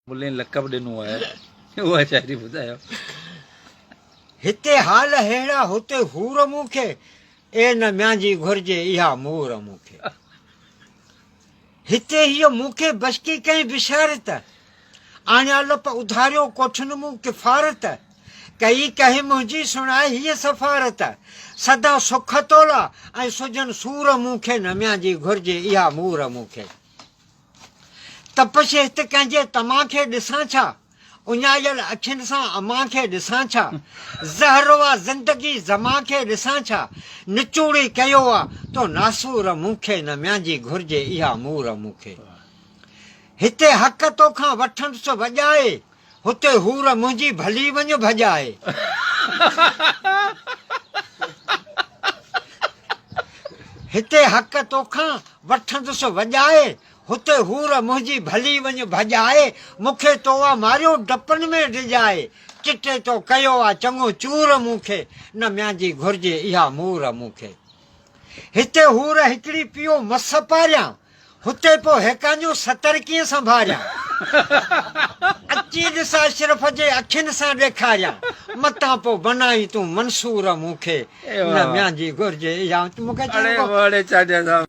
मुल्ले लक़ब ॾिनो आहे उहा शाइरी ॿुधायो। हिते हाल हेड़ा हुते हूर मूंखे ए न म्यांजी घुर्जे इहा मूर मूंखे। हिते हीअ मूंखे बशकी कई बिशारत आण्या लप उधारियो कोठन मूं किफ़ारत कई कहे मुंहिंजी सुणाए हीअ सफ़ारत सदा सुख तोला ऐं सुजन सूर मूंखे न म्यांजी घुर्जे इहा मूर मूंखे। तपश हिते कंहिंजे तमा खे ॾिसां छा उञायल अखियुनि सां अमां खे ॾिसां छा ज़हरवा ज़िंदगी ज़मा खे ॾिसां छा निचोड़ी कयो आहे तो नासूर मूंखे न म्यांजी घुर्जे इहा मूर मूंखे। हिते हक़ तोखां वठंदुसि वॼाए हुते हूर मुंहिंजी भली वञ भॼाए। हिते हक़ तोखां वठंदुसि वॼाए हुते हूर मुंहिंजी भली वञ भॼाए मूंखे तोवा मारियो डपनि में डिॼाए चिटे तो कयो आहे चङो चूर मूंखे न म्यांजी घुर्जे इहा मूर मूंखे। हिते हूर हिकिड़ी पियो मस पारियां हुते पोइ हिकांजो सतर कीअं संभारियां अची ॾिस अशरफ जे अखियुनि सां ॾेखारियां मतां पोइ बनाई तूं मंसूर मूंखे न म्यांजी घुर्जे इहा मूंखे अरे बड़े चाचा साहब।